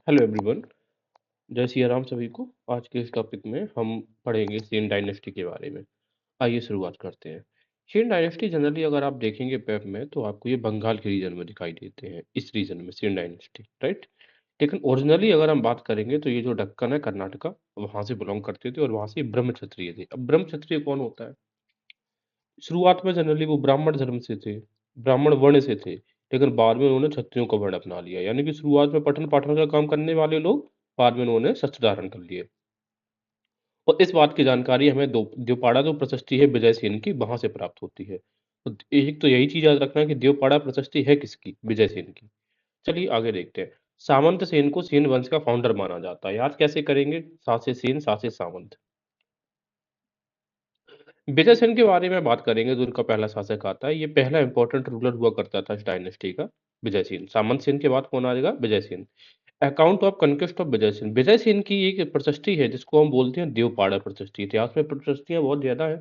Hello everyone. जय सिया राम सभी को। आज के इस टॉपिक में हम पढ़ेंगे सेन डायनेस्टी के बारे में। आइए शुरुआत करते हैं। सेन डायनेस्टी जनरली अगर आप देखेंगे मैप में तो आपको ये बंगाल के रीजन में दिखाई देते हैं, इस रीजन में सेन डायनेस्टी, राइट। लेकिन ओरिजिनली अगर हम बात करेंगे तो ये जो दक्कन है कर्नाटका, वहाँ से बिलोंग करते थे और वहाँ से ब्रह्म क्षत्रिय थे। अब ब्रह्म क्षत्रिय कौन होता है? शुरुआत में जनरली वो ब्राह्मण धर्म से थे, ब्राह्मण वर्ण से थे, लेकिन बाद में उन्होंने क्षत्रियों का वर्ण अपना लिया। यानी कि शुरुआत में पठन पाठन का काम करने वाले लोग बाद में उन्होंने शस्त्र धारण कर लिए। और इस बात की जानकारी हमें द्योपाड़ा जो प्रशस्ति है विजय सेन की, वहां से प्राप्त होती है। तो एक तो यही चीज याद रखना है कि द्योपाड़ा प्रशस्ति है किसकी? विजय सेन की। चलिए आगे देखते हैं। सामंत सेन को सेन वंश का फाउंडर माना जाता है। याद कैसे करेंगे? सा से सेन, सा से सामंत। विजय सेन के बारे में बात करेंगे जो उनका पहला शासक आता है। ये पहला इंपॉर्टेंट रूलर हुआ करता था इस डायनेस्टी का, विजय सेन। सामंत सेन के बाद कौन आ जाएगा? Vijay Sen. Account of conquest of Vijay Sen. Vijay Sen की एक प्रशस्ति है जिसको हम बोलते हैं देवपाड़ा प्रशस्ति। इतिहास में प्रशस्तियां बहुत ज्यादा है।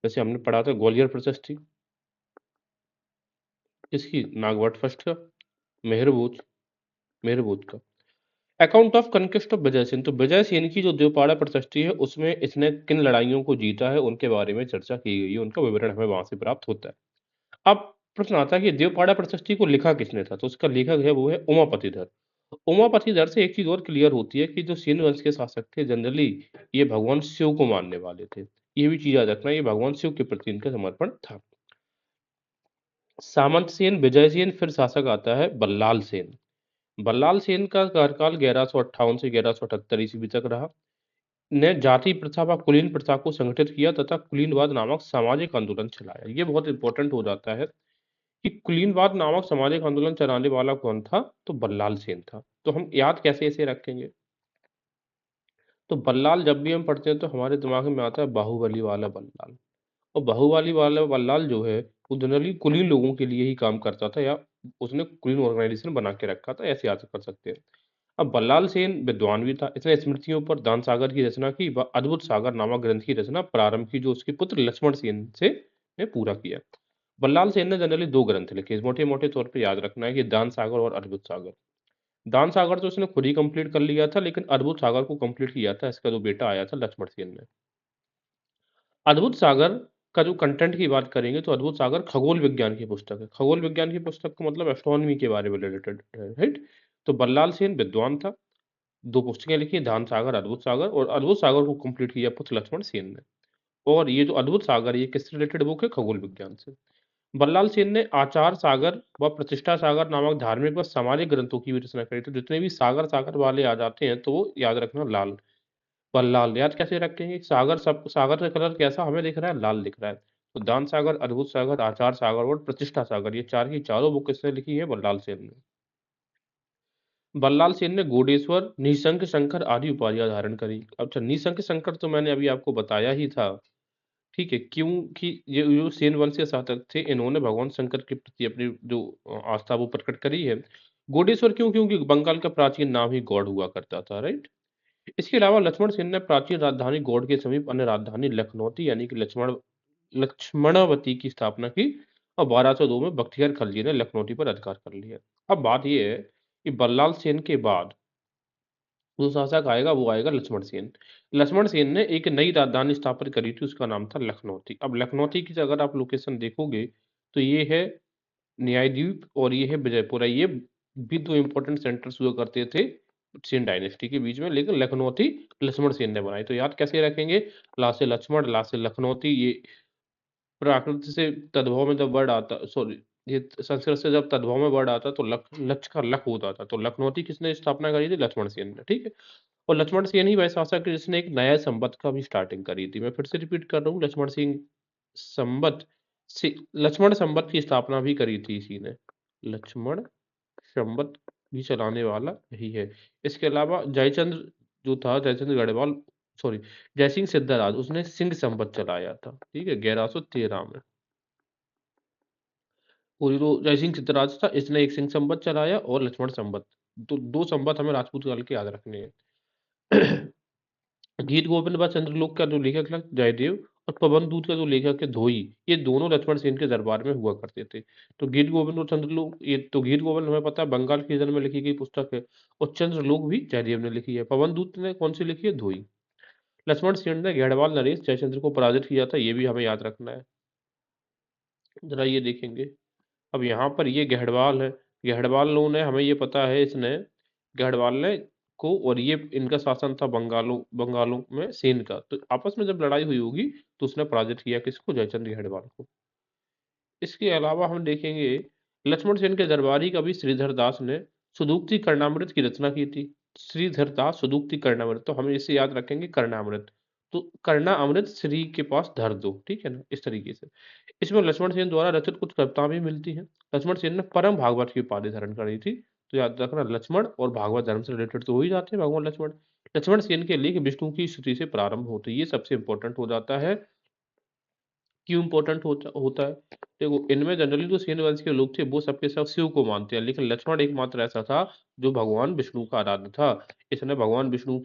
जैसे हमने पढ़ा था ग्वालियर प्रशस्ति, इसकी नागवट फर्स्ट का, मेहरबूज, मेहरबूज का। Account of conquest of Vijay Sen. तो विजय सेन की जो देवपाड़ा प्रशस्ति है उसमें इसने किन लड़ाइयों को जीता है उनके बारे में चर्चा की गई है, उनका विवरण हमें वहां से प्राप्त होता है। अब प्रश्न आता है कि देवपाड़ा प्रशस्ति को लिखा किसने था? तो उसका लेखक है वो है उमापतिधर। उमापतिधर से एक चीज और क्लियर होती है कि जो सेन वंश के शासक थे जनरली ये भगवान शिव को मानने वाले थे। ये भी चीज याद रखना, ये भगवान शिव के प्रति इनका समर्पण था। सामंत सेन, विजय सेन, फिर शासक आता है बल्लाल सेन। बल्लाल सेन का कार्यकाल 1158 से 1178 ईस्वी तक रहा। ने जाति प्रथा व कुलीन प्रथा को संगठित किया तथा कुलीनवाद नामक सामाजिक आंदोलन चलाया। ये बहुत इंपॉर्टेंट हो जाता है कि कुलीनवाद नामक सामाजिक आंदोलन चलाने वाला कौन था? तो बल्लाल सेन था। तो हम याद कैसे इसे रखेंगे? तो बल्लाल जब भी हम पढ़ते हैं तो हमारे दिमाग में आता है बाहुबली वाला बल्लाल। और बाहुबली वाला बल्लाल जो है वो जनरली कुलीन लोगों के लिए ही काम करता था, या उसने कुलीन ऑर्गेनाइजेशन बना के रखा था, ऐसे याद कर सकते हैं। अब बल्लाल सेन विद्वान भी था। इसने स्मृतियों पर दान सागर की रचना की व अद्भुत सागर नामक ग्रंथ की रचना प्रारंभ की, जो उसके पुत्र लक्ष्मण सेन से ने पूरा किया। बल्लाल सेन ने जनरली दो ग्रंथ लिखे, मोटे मोटे तौर पे याद रखना है कि दान सागर और अद्भुत सागर। दान सागर तो उसने खुद ही कंप्लीट कर लिया था, लेकिन अद्भुत सागर को कंप्लीट किया था इसका जो बेटा आया था लक्ष्मण सेन ने। अद्भुत सागर का जो कंटेंट की बात करेंगे तो अद्भुत सागर खगोल विज्ञान की पुस्तक है। खगोल विज्ञान की पुस्तक का मतलब एस्ट्रोनॉमी के बारे में रिलेटेड है, राइट। तो बल्लाल सेन विद्वान था, दो पुस्तकें लिखी, दान सागर, अद्भुत सागर, और अद्भुत सागर को कंप्लीट किया पुत्र लक्ष्मण सेन ने। और ये जो अद्भुत सागर ये किससे रिलेटेड बुक है? खगोल विज्ञान से। बल्लाल सेन ने आचार सागर व प्रतिष्ठा सागर नामक धार्मिक व सामाजिक ग्रंथों की भी रचना करी। तो जितने भी सागर सागर वाले आ जाते हैं तो वो याद रखना लाल। बल्लाल याद कैसे रखेंगे? सागर, सब सागर का कलर कैसा हमें दिख रहा है? लाल दिख रहा है। तो दान सागर, अद्भुत सागर, आचार सागर और प्रतिष्ठा सागर, ये चार की चारों बुक किसने लिखी है? बल्लाल सेन ने। बल्लाल सेन ने गोडेश्वर, निशंक शंकर आदि उपाधियां धारण करी। अच्छा, निशंक शंकर तो मैंने अभी आपको बताया ही था, ठीक है, क्योंकि ये जो सेन वंश के शासक थे इन्होंने भगवान शंकर के प्रति अपनी जो आस्था वो प्रकट करी है। गोडेश्वर क्यों? क्योंकि बंगाल का प्राचीन नाम ही गौड़ हुआ करता था, राइट। इसके अलावा लक्ष्मण सेन ने प्राचीन राजधानी गौड़ के समीप अन्य राजधानी लखनौती यानी कि लक्ष्मणावती की स्थापना की। और 1202 में बख्तियार खलजी ने लखनौती पर अधिकार कर लिया। अब बात यह है कि बल्लाल सेन के बाद जो शासक आएगा वो आएगा लक्ष्मण सेन। लक्ष्मण सेन ने एक नई राजधानी स्थापित करी थी, उसका नाम था लखनौती। अब लखनौती की अगर आप लोकेशन देखोगे तो ये है न्यायद्वीप और ये है विजयपुरा। ये भी दो इंपॉर्टेंट सेंटर्स हुआ करते थे सेन डायनेस्टी के बीच में, लेकिन लखनौती लक्ष्मण सेन ने बनाई। तो याद कैसे रखेंगे? ला से लक्ष्मण, ला से लखनौती। ये प्राकृत से तद्भव में जब वर्ड आता, सॉरी, ये संस्कृत से जब तद्भव में वर्ड आता तो लक्ष्य का लख होता था। तो लखनौती किसने स्थापना करी थी? लक्ष्मण सेन ने, ठीक है। और लक्ष्मण सेन ही वह शासक है जिसने एक नया संवत का भी स्टार्टिंग करी थी। मैं फिर से रिपीट कर रहा हूँ, लक्ष्मण सिंह संवत से लक्ष्मण संवत की स्थापना भी करी थी इसी ने। लक्ष्मण संवत भी चलाने वाला यही है। इसके अलावा जयचंद्र जो था, जयचंद्र गढ़वाल, सॉरी, जयसिंह सिद्धराज, उसने सिंह संवत चलाया था, ठीक है, 1113 में। पूरी जो जयसिंह सिद्धराज था इसने एक सिंह संवत चलाया और लक्ष्मण संवत। तो दो संवत हमें राजपूत काल के याद रखने हैं। गीत गोविंद व चंद्रलोक का जो लेखक था जयदेव, और पवन दूत का जो लेखक है धोई, ये दोनों लक्ष्मण सेन के दरबार में हुआ करते थे। तो गीत गोविंद और चंद्रलोक, ये तो गीत गोविंद हमें पता है बंगाल की रीजन में लिखी गई पुस्तक है, और चंद्रलोक भी जयदेव ने लिखी है। पवन दूत ने कौन सी लिखी है? धोई। लक्ष्मण सेन ने गढ़वाल नरेश जयचंद्र को पराजित किया था, ये भी हमें याद रखना है। जरा ये देखेंगे। अब यहाँ पर ये गढ़वाल है, गढ़वालों ने, हमें ये पता है, इसने गढ़वाल ने को, और ये इनका शासन था बंगालों बंगालों में सेन का, तो आपस में जब लड़ाई हुई होगी तो उसने पराजित किया किसको? जयचंद्र गढ़वाल को। इसके अलावा हम देखेंगे लक्ष्मण सेन के दरबारी कवि श्रीधर दास ने सुदूक्ति कर्णामृत की रचना की थी। श्रीधर दास सुदूक्ति कर्णामृत, तो हमें इसे याद रखेंगे कर्णामृत। तो कर्णा अमृत श्री के पास धर दो, ठीक है ना, इस तरीके से। इसमें लक्ष्मण सेन द्वारा रचित कुछ कविताएं भी मिलती हैं। लक्ष्मण सेन ने परम भागवत की उपाधि धारण करी थी। तो याद रखना, लक्ष्मण और भागवत धर्म से रिलेटेड तो हो ही जाते हैं भगवान लक्ष्मण। लक्ष्मण सेन के लेख विष्णु की स्तुति से प्रारंभ होते हैं, ये सबसे इंपॉर्टेंट हो जाता है। क्यों इम्पोर्टेंट होता होता है? देखो, इनमें जनरली जो सेन वंश के लोग थे वो सबके सब शिव को मानते हैं, लेकिन लक्ष्मण एकमात्र ऐसा था जो भगवान विष्णु का आराध्य था। इसने भगवान विष्णु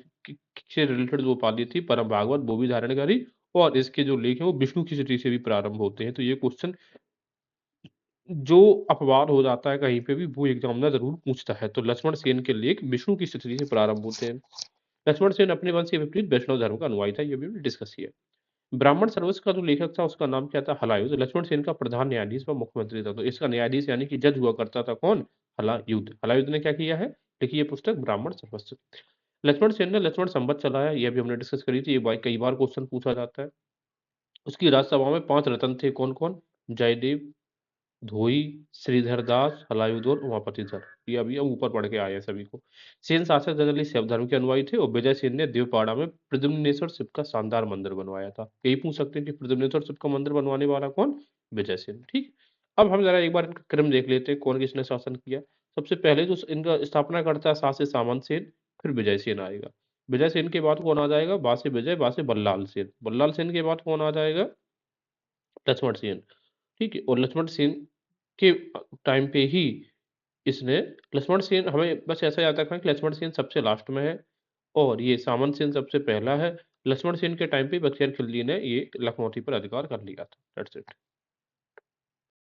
से रिलेटेड जो उपाधि थी परम भागवत, वो भी धारण करी, और इसके जो लेख हैं वो विष्णु की स्तुति से भी प्रारंभ होते हैं। तो ये क्वेश्चन जो अपवाद हो जाता है कहीं पे भी, वो एग्जामिनर जरूर पूछता है। तो लक्ष्मण सेन के लेख विष्णु की स्तुति से प्रारंभ होते हैं। लक्ष्मण सेन अपने वंश के विपरीत वैष्णव धर्म का अनुयायी था, ये भी हमने डिस्कस किया। ब्राह्मण सर्वस्व का जो लेखक था उसका नाम क्या था? हलायुध। लक्ष्मण सेन का प्रधान न्यायाधीश व मुख्यमंत्री था, तो इसका न्यायाधीश यानी कि जज हुआ करता था कौन? हलायुध। हलायुध ने क्या किया है? लिखी है पुस्तक ब्राह्मण सर्वस्व। लक्ष्मण सेन ने लक्ष्मण संवत चलाया, यह भी हमने डिस्कस करी थी, ये कई बार क्वेश्चन पूछा जाता है। उसकी राज्यसभा में 5 रत्न थे, कौन कौन? जयदेव, धोई, श्रीधर दास, हलायुध और उमापति धर। ये अभी हम ऊपर पढ़ के आए हैं सभी को। सेन शासक जनरली शैव धर्म के अनुयायी थे, और विजय सेन ने देवपाड़ा में प्रद्युम्नेश्वर शिव का शानदार मंदिर बनवाया था। यही पूछ सकते हैं कि प्रद्युम्नेश्वर शिव का मंदिर बनवाने वाला कौन? विजय सेन। ठीक। अब हम जरा एक बार इनका क्रम देख लेते हैं, कौन किसने शासन किया। सबसे पहले जो इनका स्थापना करता है शासक सामंत सेन, फिर विजय सेन आएगा। विजय सेन के बाद कौन आ जाएगा? बासे विजय, बासे बल्लाल सेन। बल्लाल सेन के बाद कौन आ जाएगा? लक्ष्मण सेन। ठीक है, और लक्ष्मण सेन के टाइम पे ही इसने, लक्ष्मण सेन, हमें बस ऐसा याद रखना कि लक्ष्मण सेन सबसे लास्ट में है, और ये सामंत सेन सबसे पहला है। लक्ष्मण सेन के टाइम पे बख्तियार खिलजी ने ये लखनौती पर अधिकार कर लिया था। That's it.